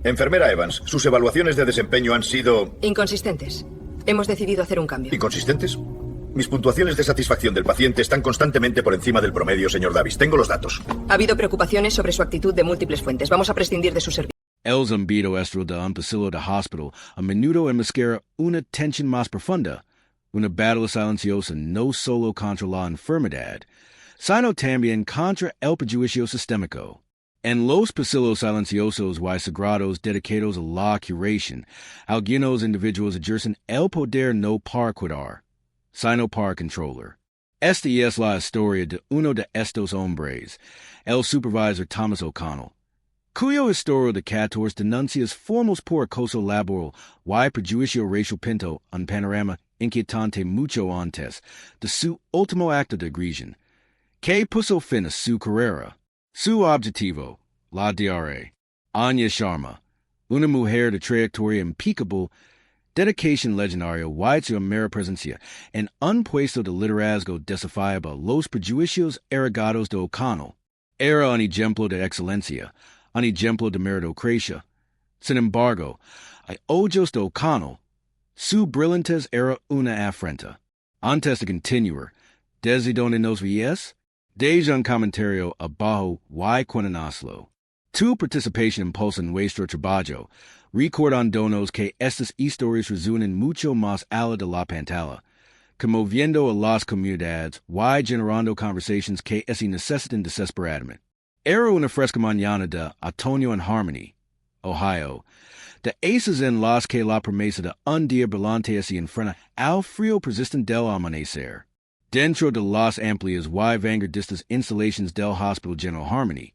Enfermera Evans, sus evaluaciones de desempeño han sido... inconsistentes. Hemos decidido hacer un cambio. ¿Inconsistentes? Mis puntuaciones de satisfacción del paciente están constantemente por encima del promedio, señor Davis. Tengo los datos. Ha habido preocupaciones sobre su actitud de múltiples fuentes. Vamos a prescindir de su servicio. El zumbido estro de un pasillo de hospital, a menudo enmascara una tensión más profunda, una batalla silenciosa no solo contra la enfermedad, sino también contra el prejuicio sistémico. En los pasillos silenciosos y sagrados dedicados a la curación, algunos individuos ejercen el poder no para cuidar, sino para controlar. Esta es la historia de uno de estos hombres, el Supervisor Thomas O'Connell, cuyo historia de 14 denuncias formales por acoso laboral y prejuicio racial pinto un panorama inquietante mucho antes de su último acto de agresión, que puso fin a su carrera. Su objetivo, la DRA, Anya Sharma, una mujer de trayectoria impecable, dedicación legendaria y su mera presencia en un puesto de liderazgo desafiaba los prejuicios arraigados de O'Connell. Era un ejemplo de excelencia, un ejemplo de meritocracia. Sin embargo, a ojos de O'Connell, su brillantez era una afrenta. Antes de continuar, ¿desde donde nos ves? Deja un comentario abajo y cuéntanoslo. Tu participación impulsa nuestro trabajo, recordándonos que estas historias resuenan mucho más allá de la pantalla, conmoviendo a las comunidades y generando conversaciones que necesitan desesperadamente. Era una fresca mañana de otoño en Harmony, Ohio, de esas en las que la promesa de un día brillante se enfrenta al frío persistente del amanecer. Dentro de las amplias y vanguardistas instalaciones del Hospital General Harmony,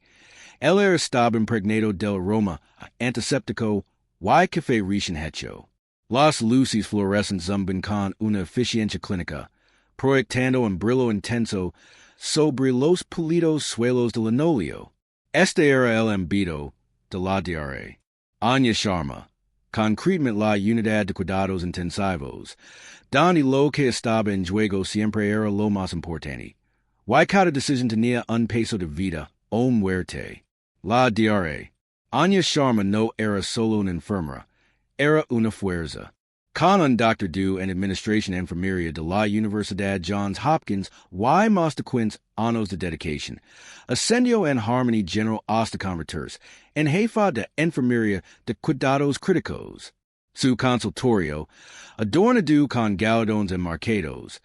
el aire estaba impregnado del aroma antiséptico y café recién hecho. Las luces fluorescentes zumban con una eficiencia clínica, proyectando un brillo intenso sobre los pulidos suelos de linóleo. Este era el ámbito de la DRA. Anya Sharma, concretamente la unidad de cuidados intensivos, donde lo que estaba en juego siempre era lo más importante. Y cada decisión tenía un peso de vida o muerte. La DRA. Anya Sharma no era solo una enfermera, era una fuerza. Con un doctor en administración enfermería de la Universidad Johns Hopkins y más de 15 años de dedicación, ascendió en Harmony General hasta convertirse en jefa de enfermería de cuidados críticos. Su consultorio, adornado con galardones enmarcados,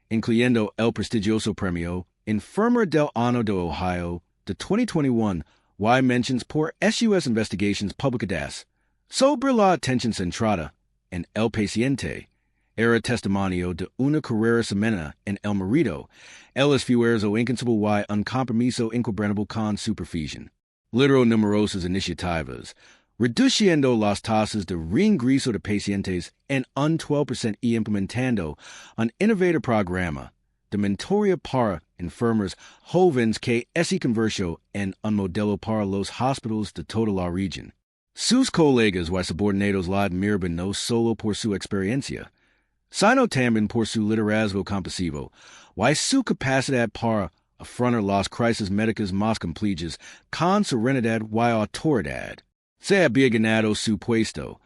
incluyendo el prestigioso premio Enfermera del Año de Ohio de 2021 y mentions por SUS Investigations Publicadas, sobre la atención centrada en el paciente, era testimonio de una carrera semana en el marido, el esfuerzo incansable y un compromiso inquebrantable con supervisión. Lideró numerosas iniciativas, reduciendo las tasas de reingreso de pacientes en un 12% y implementando un innovador programa de mentoría para enfermeros jóvenes que se convirtió en un modelo para los hospitales de toda la región. Sus colegas y subordinados la admiraban no solo por su experiencia, sino también por su liderazgo compasivo y su capacidad para afrontar las crisis médicas más complejas con serenidad y autoridad. Se había ganado su puesto,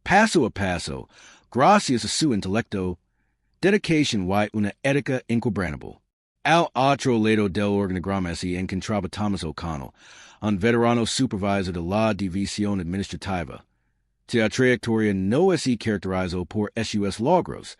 paso a paso, gracias a su intelecto, dedicación y una ética inquebrantable. Al otro lado del organigrama se encontraba Thomas O'Connell, un veterano supervisor de la división administrativa. Su trayectoria no se caracterizó por SUS logros,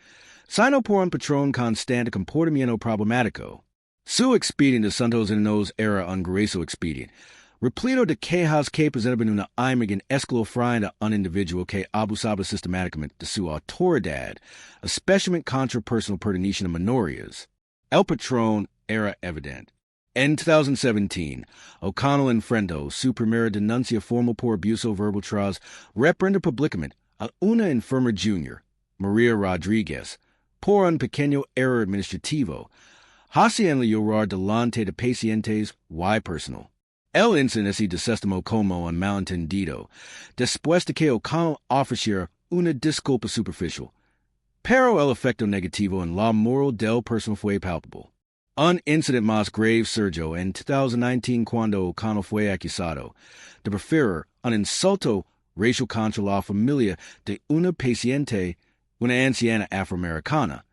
sino por un patrón constante comportamiento problemático. Su expediente de Santos Enos era un grueso expediente, repleto de quejas que presentaban una imagen escalofriante a un individuo que abusaba sistemáticamente de su autoridad, especialmente contra personal perteneciente a minorías. El patrón era evidente. En 2017, O'Connell enfrentó su primera denuncia formal por abuso verbal tras reprender públicamente a una enfermera junior, María Rodríguez, por un pequeño error administrativo, haciéndole llorar delante de pacientes y personal. El incidente se desestimó como un malentendido, después de que O'Connell ofreciera una disculpa superficial, pero el efecto negativo en la moral del personal fue palpable. Un incidente más grave surgió en 2019 cuando O'Connell fue acusado de proferir un insulto racial contra la familia de una paciente, una anciana afroamericana,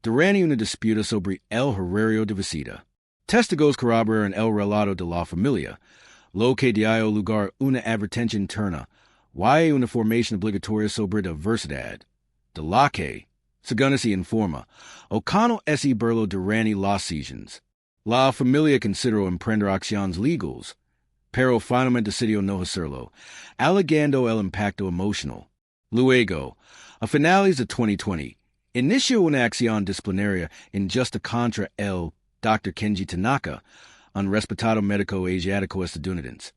durante una disputa sobre el horario de visita. Testigos corroboraron el relato de la familia, lo que dio lugar una advertencia interna, y una formación obligatoria sobre diversidad, de la que, según se informa, O'Connell ese burlo durante las sesiones. La familia consideró emprender acciones legales, pero finalmente decidió no hacerlo, alegando el impacto emocional. Luego, a finales de 2020, inició una acción disciplinaria injusta contra el Dr. Kenji Tanaka, un respetado médico asiático estadounidense,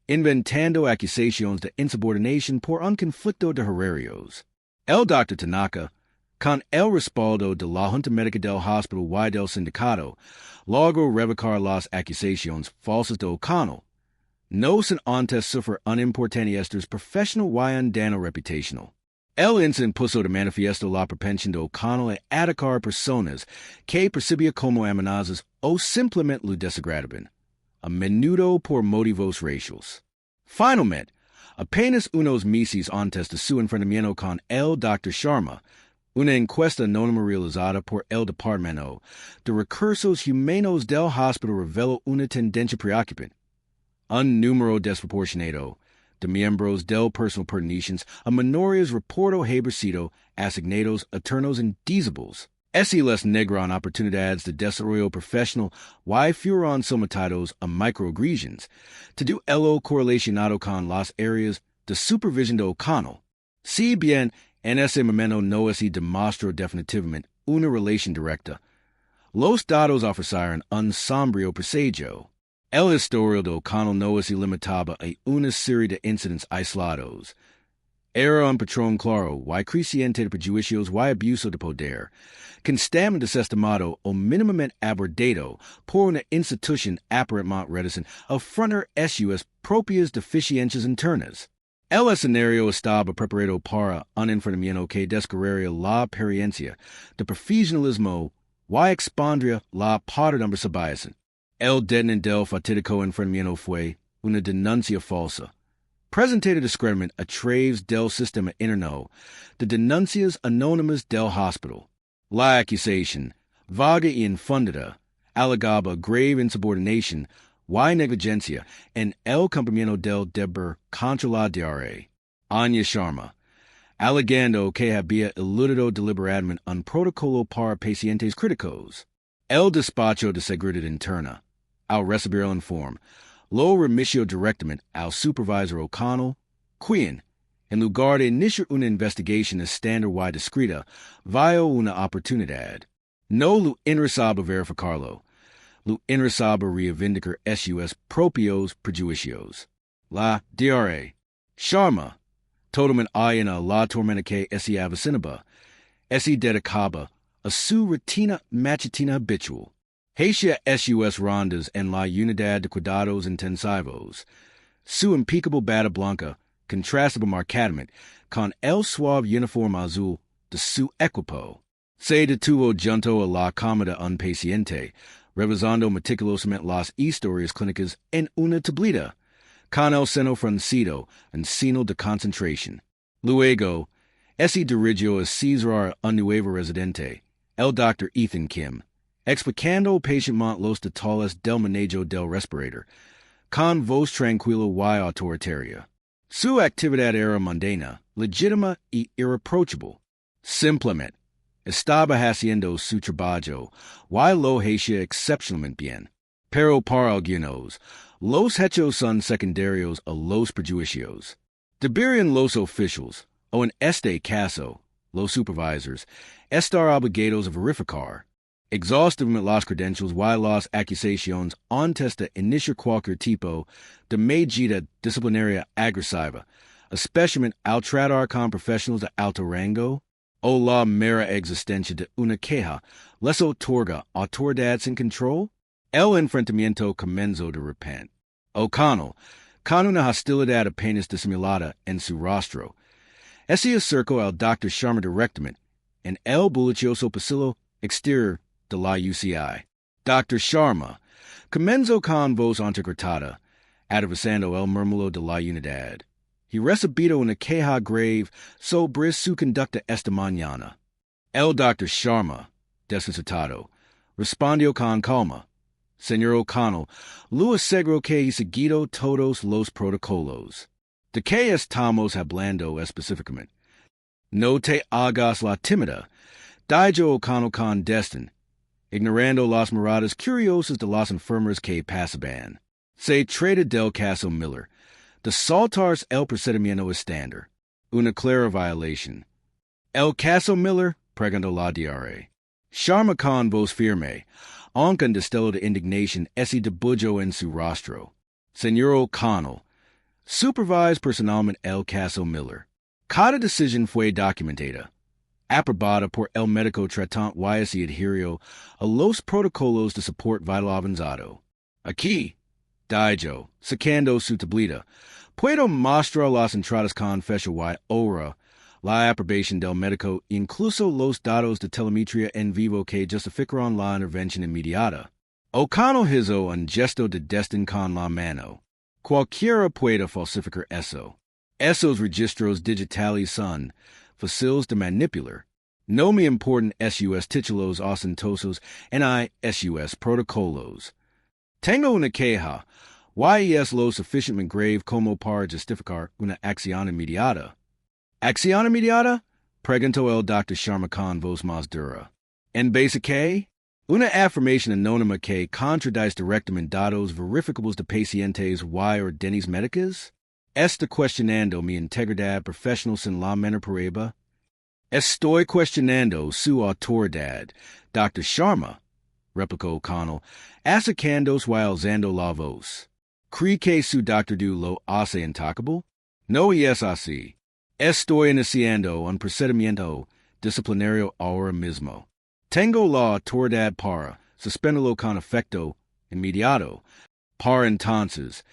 inventando acusaciones de insubordinación por un conflicto de horarios. El Dr. Tanaka, con el respaldo de la Junta Médica del Hospital y del Sindicato, logró revocar las acusaciones falsas de O'Connell, no sin antes sufrir un importante estrés profesional y un daño reputacional. El incidente puso de manifiesto la propensión de O'Connell a atacar personas que percibía como amenazas o simplemente lo desagradaban, a menudo por motivos raciales. Finalmente, apenas unos meses antes de su enfrentamiento con el Dr. Sharma, una encuesta anónima realizada por el Departamento de Recursos Humanos del Hospital reveló una tendencia preocupante. Un número desproporcionado de miembros del personal pertenecientes a minorías reportó haber sido asignados a turnos indecibles. Ese les negran oportunidades de desarrollo profesional y fueron sometidos a microagresiones, todo ello correlacionado con las áreas de supervisión de O'Connell. Si bien en ese momento no se demostró definitivamente una relación directa, los datos ofrecieron un sombrío presagio. El historial de O'Connell no se limitaba a una serie de incidentes aislados. Era un patrón claro y creciente de prejuicios y abuso de poder, constantemente desestimado o mínimamente abordado por una institución aparentemente reticente a afrontar sus propias deficiencias internas. El escenario estaba preparado para un enfrentamiento que descargaría la apariencia de profesionalismo y expondría la parte de Supervisor. El detonante del fatídico enfrentamiento fue una denuncia falsa, presentada discretamente a través del sistema interno de denuncias anónimas del hospital. La acusación, vaga y infundada, alegaba grave insubordinación y negligencia en el cumplimiento del deber contra la DRA. Anya Sharma, alegando que había eludido deliberadamente un protocolo para pacientes críticos. El despacho de seguridad interna, al recibir el informe, lo remitió directamente al Supervisor O'Connell, quien, en lugar de iniciar una investigación estándar y discreta, vio una oportunidad. No lo interesaba verificarlo, lo interesaba reivindicar sus propios prejuicios. La DRA, Sharma, totalmente ajena a la tormenta que se avecinaba, se dedicaba a su rutina matutina habitual. Hacia sus rondas en la unidad de cuidados intensivos. Su impecable bata blanca contrastaba marcadamente con el suave uniforme azul de su equipo. Se detuvo junto a la cama de un paciente, revisando meticulosamente las historias clínicas en una tablita, con el seno fruncido en signo de concentración. Luego, se dirigió a Cesar un nuevo residente, el Dr. Ethan Kim, explicando pacientemente los detalles del manejo del respirador, con voz tranquila y autoritaria. Su actividad era mundana, legítima y irreprochable. Simplemente, estaba haciendo su trabajo y lo hacía excepcionalmente bien. Pero para algunos, los hechos son secundarios a los prejuicios. Deberían los oficiales, o en este caso, los supervisors, estar obligados a verificar exhaustivamente las credenciales y las acusaciones antes de iniciar cualquier tipo de medida disciplinaria agresiva, especialmente al tratar con profesionales de alto rango, o la mera existencia de una queja les otorga autoridad sin control. El enfrentamiento comenzó de repente. O'Connell, con una hostilidad apenas disimulada en su rostro, se acercó al Dr. Sharma directamente en el bullicioso pasillo exterior de la UCI. Dr. Sharma comenzó con voz entrecortada, atravesando el murmullo de la unidad. He recibido una queja grave sobre su conducta esta mañana. El Dr. Sharma, desatado, respondió con calma. Señor O'Connell, lo aseguro que he seguido todos los protocolos. ¿De qué estamos hablando específicamente? No te hagas la tímida. Dijo O'Connell con desdén, ignorando las miradas curiosas de las enfermeras que pasaban. Se trata del caso Miller, de saltarse el procedimiento estándar, una clara violación. El caso Miller, preguntó la DRA. Sharma con voz firme, aunque un destello de indignación se dibujó en su rostro. Señor O'Connell, supervise personalmente el caso Miller. Cada decisión fue documentada, aprobada por el médico tratante y se adhirió a los protocolos de soporte vital avanzado. Aquí, dijo, sacando su tablita, puedo mostrar las entradas con fecha y hora, la aprobación del médico, incluso los datos de telemetría en vivo que justificaron la intervención inmediata. O'Connell hizo un gesto de desdén con la mano. Cualquiera puede falsificar eso. Esos registros digitales son fáciles de manipular. No me importan sus títulos ostentosos ni sus protocolos. Tengo una queja. ¿Y es lo suficientemente grave como para justificar una acción inmediata? ¿Acción inmediata? Preguntó el Dr. Sharma con voz más dura. ¿En base a qué? Una afirmación anónima que contradice directamente datos verificables de pacientes y órdenes médicas? ¿Está cuestionando mi integridad profesional sin la menor prueba? Estoy cuestionando su autoridad, Dr. Sharma, replicó O'Connell, acercándose y alzando la voz. ¿Cree que su doctor lo hace intocable? No es así. Estoy iniciando un procedimiento disciplinario ahora mismo. Tengo la autoridad para suspenderlo con efecto inmediato. Para entonces,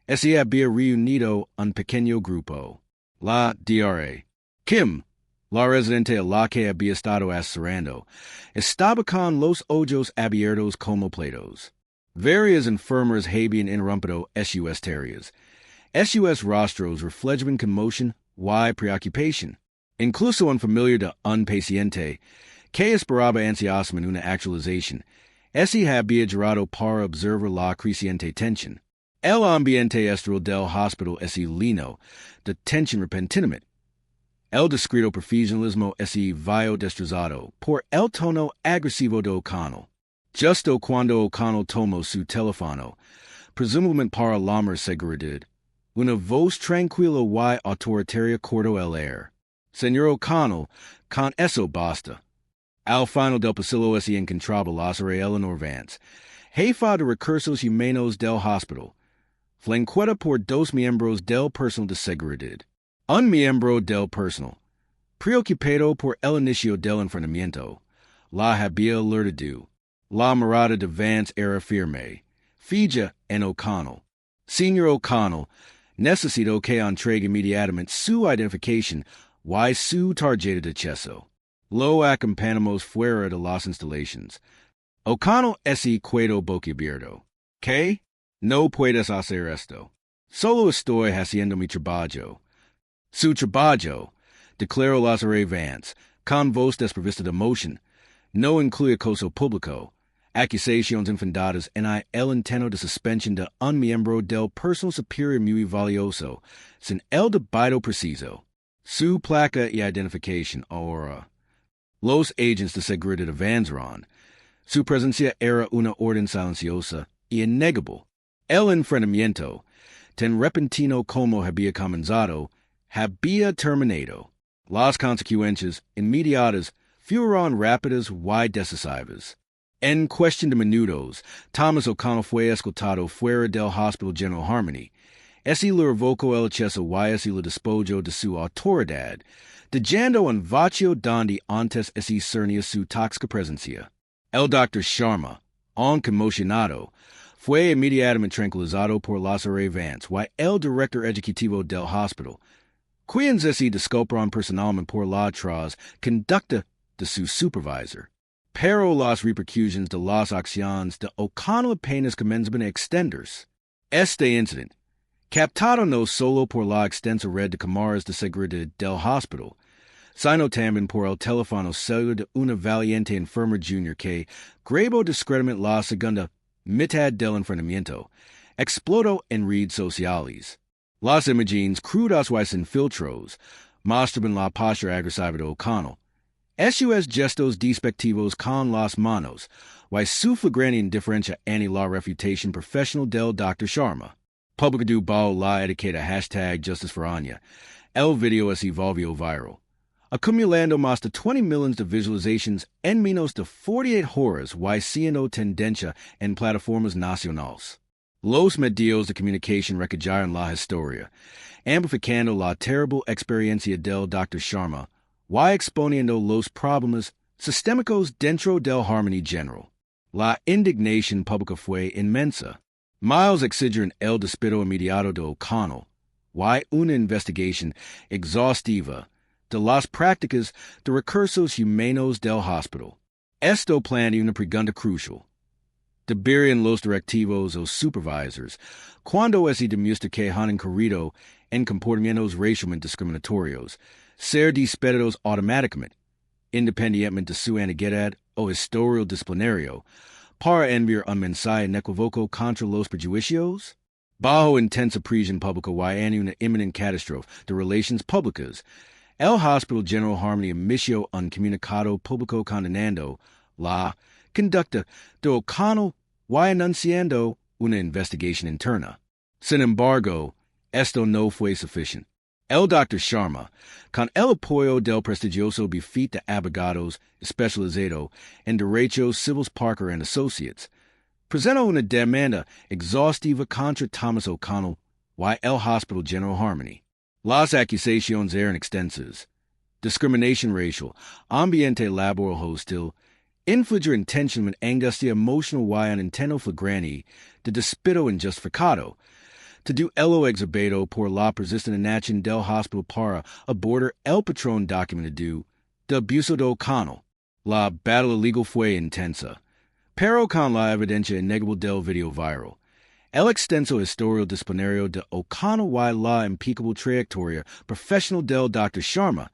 se había reunido un pequeño grupo. La DRA. Kim, la residente a la que había estado asesorando, estaba con los ojos abiertos como platos. Varias enfermeras habían interrumpido sus tareas. Sus rostros reflejaban conmoción y preocupación. Incluso un familiar de un paciente que esperaba ansiosamente una actualización, se había girado para observar la creciente tensión. El ambiente estéril del hospital es lleno de tensión repentinamente. El discreto profesionalismo se vio destrozado por el tono agresivo de O'Connell. Justo cuando O'Connell tomó su teléfono, presumiblemente para llamar seguridad, una voz tranquila y autoritaria cortó el aire. Señor O'Connell, con eso basta. Al final del pasillo se encontraba Lázaro Eleanor Vance, jefa de recursos humanos del hospital, flanqueada por dos miembros del personal de seguridad. Un miembro del personal, preocupado por el inicio del enfrentamiento, la había alertado. La mirada de Vance era firme, fija en O'Connell. Señor O'Connell, necesito que entregue inmediatamente su identificación y su tarjeta de acceso. Lo acompañamos fuera de las instalaciones. O'Connell se quedó boquiabierto. ¿Qué? No puedes hacer esto. Solo estoy haciendo mi trabajo. Su trabajo, declaró Lázaro Vance, con voz desprovista de emoción, no incluye acoso público, acusaciones infundadas en el intento de suspensión de un miembro del personal superior muy valioso, sin el debido preciso. Su placa y identificación ahora. Los agentes de seguridad avanzaron. Su presencia era una orden silenciosa y innegable. El enfrentamiento, tan repentino como había comenzado, había terminado. Las consecuencias inmediatas fueron rápidas y decisivas. En cuestión de minutos, Thomas O'Connell fue escoltado fuera del Hospital General Harmony. Se le revocó el acceso y se le despojó de su autoridad, dejando un vacío donde antes se discernía su tóxica presencia. El Dr. Sharma, aunque emocionado, fue inmediatamente tranquilizado por Lázaro Vance y el director ejecutivo del hospital, quienes se disculparon personalmente por la atroz conducta de su supervisor. Pero las repercusiones de las acciones de O'Connell apenas comenzaban a extenderse. Este incidente, Captado no solo por la extensa red de cámaras de seguridad del hospital, sino también por el teléfono celular de una valiente enfermera junior que grabó discretamente la segunda mitad del enfrentamiento, explotó en redes sociales. Las imágenes crudas y sin filtros mostraban la postura agresiva de O'Connell, esos gestos despectivos con las manos, y su flagrante indiferencia ante la reputación profesional del Dr. Sharma. Publicado bajo la etiqueta #Justice for Anya, el video se volvió viral, acumulando más de 20 millones de visualizaciones en menos de 48 horas y siendo tendencia en plataformas nacionales. Los medios de comunicación recallaron la historia, amplificando la terrible experiencia del Dr. Sharma y exponiendo los problemas sistémicos dentro del Harmony General. La indignación pública fue inmensa. Miles exigen el despido inmediato de O'Connell y una investigación exhaustiva de las prácticas de recursos humanos del hospital. Esto plantea una pregunta crucial. ¿Deberían los directivos o supervisors, cuando es demuestra que han incurrido en comportamientos racialmente discriminatorios, ser despedidos automáticamente, independientemente de su antiguidad o historial disciplinario, para enviar un mensaje inequívoco contra los prejuicios? Bajo intensa presión pública y ante una inminente catástrofe de relaciones públicas, el Hospital General Harmony emitió un comunicado público condenando la conducta de O'Connell y anunciando una investigación interna. Sin embargo, esto no fue suficiente. El Dr. Sharma, con el apoyo del prestigioso bufete de abogados especializado en derechos civiles Parker and Associates, presentó una demanda exhaustiva contra Thomas O'Connell y el Hospital General Harmony. Las acusaciones eran extensas: discriminación racial, ambiente laboral hostil, infligir intencionalmente angustia emocional y un intento flagrante de despido injustificado, todo ello exhibido por la persistente inacción del hospital para abordar el patrón documentado de abuso de O'Connell. La batalla legal fue intensa, pero con la evidencia innegable del video viral, el extenso historial disciplinario de O'Connell y la impecable trayectoria profesional del Dr. Sharma,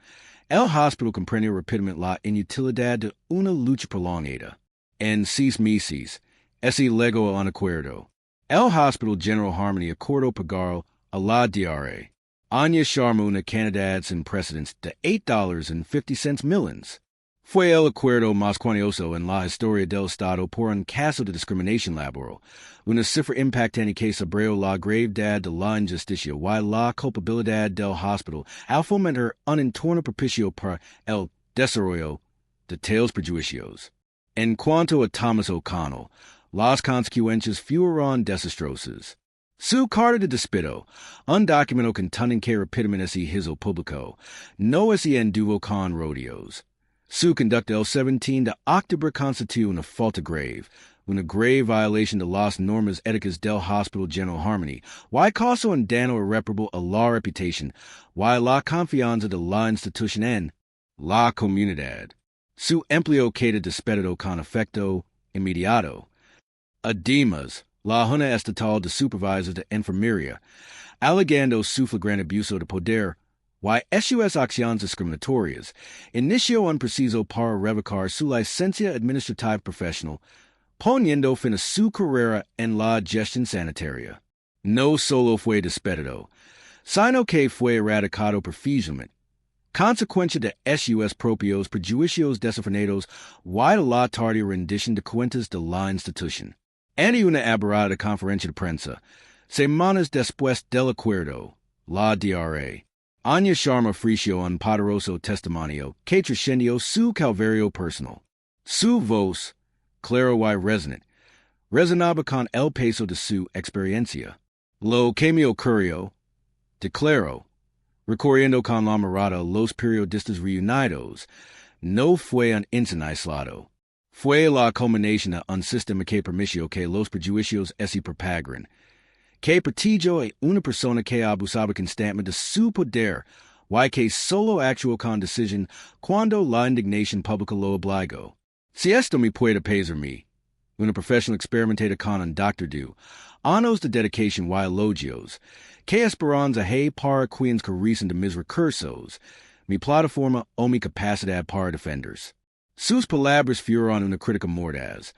el hospital comprendió rápidamente la inutilidad de una lucha prolongada. En 6 meses, ese llegó a un acuerdo. El Hospital General Harmony acordó pagar a la DRA, Anya Sharma, una cantidad sin precedentes de $8.50 millions. Fue el acuerdo más cuantioso en la historia del Estado por un caso de discriminación laboral, una cifra impactante que sobre la gravedad de la injusticia y la culpabilidad del hospital al fomentar un entorno propicio para el desarrollo de tales prejuicios. En cuanto a Thomas O'Connell, las consecuencias fueron desastrosas. Su carta de despido, un documento contenido que rápidamente se hizo público, no se anduvo con rodeos. Su conducta el 17 de octubre constituye una falta grave, una grave violación de las normas éticas del Hospital General Harmony, y causó un daño irreparable a la reputación y la confianza de la institución en la comunidad. Su empleo queda despedido con efecto inmediato. Además, la Junta Estatal de Supervisor de Enfermería, alegando su flagrante abuso de poder y esas acciones discriminatorias, inició un proceso para revocar su licencia administrativa profesional, poniendo fin a su carrera en la gestión sanitaria. No solo fue despedido, sino que fue erradicado profesionalmente, consecuencia de esos propios prejuicios desafornados y de la tardía rendición de cuentas de la institución. Ante una aberrada conferencia de prensa, semanas después del acuerdo, la DRA, Anya Sharma ofreció un poderoso testimonio que trascendió su calvario personal. Su voz, claro y resonaba con el peso de su experiencia. Lo que me ocurrió, declaró, recorriendo con la mirada los periodistas reunidos, no fue un incidente aislado. Fue la culminación de un sistema que permitió que los prejuicios se propagaran, que protegió a una persona que abusaba constantemente de su poder y que solo actuó con decisión cuando la indignación pública lo obligó. Si esto me puede pesarme, una profesional experimentada con un doctor años de dedicación y elogios, que esperanza hay para quienes carecen de mis recursos, mi plataforma o mi capacidad para defenders. Sus palabras fueron una crítica mordaz,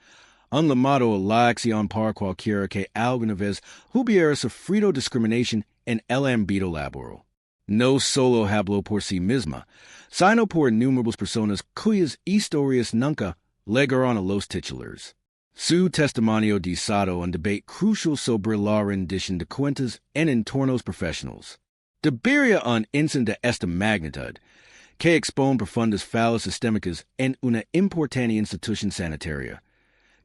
un llamado a la acción para cualquiera que alguna vez hubiera sufrido discriminación en el ámbito laboral. No solo habló por sí misma, sino por innumerables personas cuyas historias nunca llegaron a los titulares. Su testimonio desató un debate crucial sobre la rendición de cuentas en entornos profesionales. Debería un incidente de esta magnitud, que expone profundas fallas sistémicas en una importante institución sanitaria,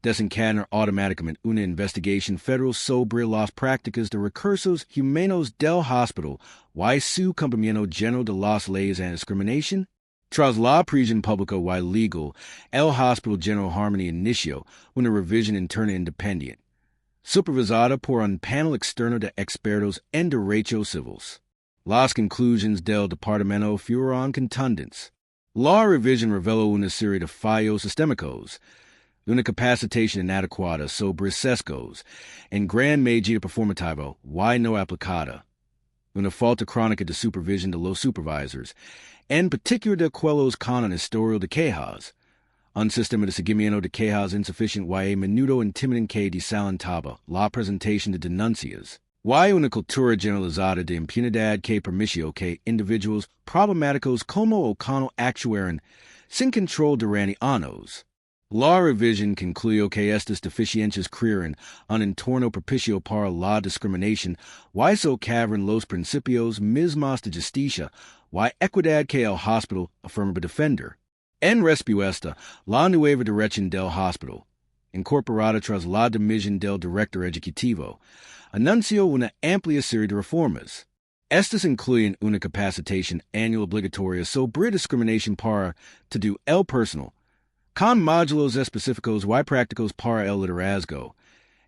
desencadenar automáticamente una investigación federal sobre las prácticas de recursos humanos del hospital y su cumplimiento general de las leyes antidiscriminación. Tras la prisión pública y legal, el Hospital General Harmony inició una revisión interna independiente, supervisada por un panel externo de expertos en derechos civiles. Las conclusiones del departamento fueron contundentes. La revisión reveló una serie de fallos sistémicos, una capacitación inadecuada sobre sesgos, en gran medida performativa y no aplicada, una falta crónica de supervisión de los supervisors, en particular de aquellos con un historial de quejas, un sistema de seguimiento de quejas insuficiente y a menudo intimidante que desalentaba la presentación de denuncias, y una cultura generalizada de impunidad que permitió que individuos problemáticos como O'Connell actuaran sin control durante años. La revisión concluyó que estas deficiencias crearon un entorno propicio para la discriminación y socavaron los principios mismos de justicia y equidad que el hospital afirma defender. En respuesta, la nueva dirección del hospital, incorporada tras la dimisión del director ejecutivo, anunció una amplia serie de reformas. Estas incluyen una capacitación anual obligatoria sobre discriminación para todo el personal, con módulos específicos y prácticos para el liderazgo,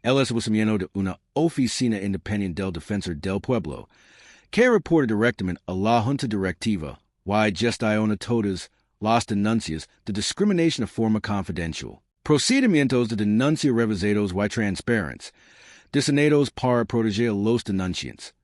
el establecimiento de una oficina independiente del defensor del pueblo, que reporte directamente a la junta directiva y gestiona todas las denuncias de discriminación de forma confidencial. Procedimientos de denuncia revisados y transparentes, diseñados para proteger a los denunciantes,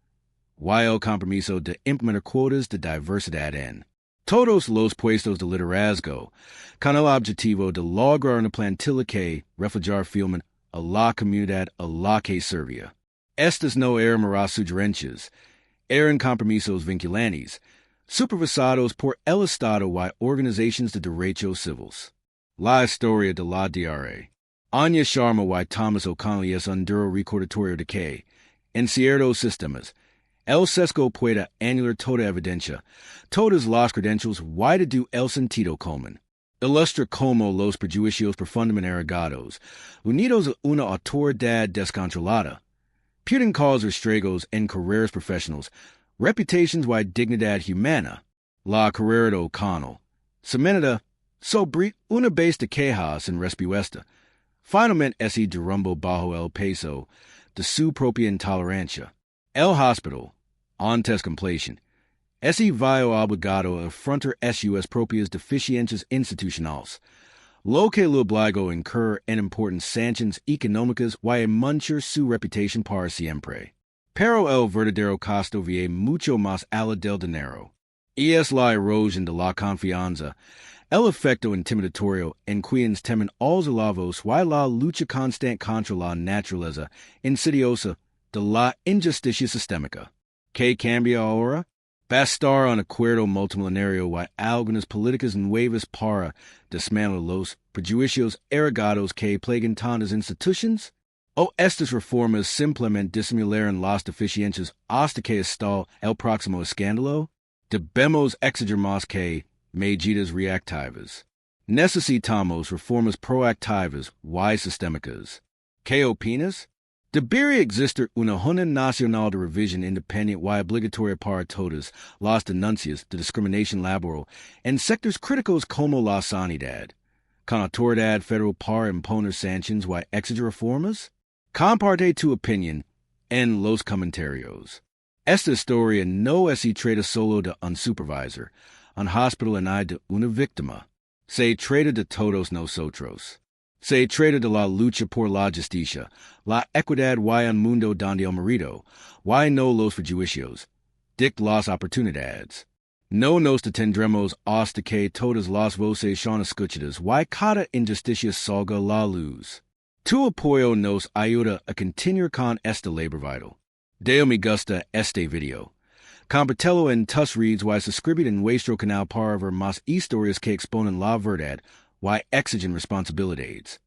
y el compromiso de implementar cuotas de diversidad en todos los puestos de liderazgo, con el objetivo de lograr una plantilla que reflejar fielmente a la comunidad a la que servía. Estas no eran meras sugerencias, eran compromisos vinculantes, supervisados por el Estado y organizaciones de derechos civiles. La historia de la DRA. Anya Sharma y Thomas O'Connell es un duro recordatorio de que, en ciertos sistemas, el sesgo puede anular toda evidencia, todas las credentials y de el sentido común. Ilustra cómo los prejuicios profundamente arraigados, unidos a una autoridad descontrolada, pueden causar estragos en carreras profesionales, reputations y dignidad humana. La carrera de O'Connell, cementada sobre una base de quejas en respuesta, finalmente ese derrumbó bajo el peso de su propia intolerancia. El hospital, antes completion, ese vio obligado a afrontar sus propias deficiencias institucionales, lo que lo obligó a incurrir en importantes sanciones económicas y a manchar su reputación para siempre. Pero el verdadero costo viene mucho más allá del dinero, y es la erosión de la confianza, el efecto intimidatorio en quienes temen los alabos y la lucha constante contra la naturaleza insidiosa de la injusticia sistémica. ¿Qué cambia ahora? Bastar un acuerdo multimillonario y algunas políticas nuevas para desmantelar los prejuicios arraigados que plagan tantas instituciones? ¿O estas reformas simplemente disimularán las deficiencias hasta que estalle el próximo escándalo? Debemos exigir más que medidas reactivas. Necesitamos reformas proactivas y sistémicas. ¿Qué opinas? Debería existir una Junta Nacional de Revisión independiente y obligatoria para todas las denuncias de discriminación laboral en sectores críticos como la sanidad, con autoridad federal para imponer sanciones y exigir reformas. Comparte tu opinión en los comentarios. Esta historia no se trata solo de un supervisor, un hospital ni de una víctima. Se trata de todos nosotros. Se trata de la lucha por la justicia, la equidad y un mundo donde el marido, y no los prejuicios, dic las oportunidades. No nos detendremos hasta que todas las voces sean escuchadas y cada injusticia salga a la luz. Tu apoyo nos ayuda a continuar con esta labor vital. Deo me gusta este video. Compartelo en tus redes y suscribir en nuestro canal para ver más historias que exponen la verdad y exigen responsabilidades.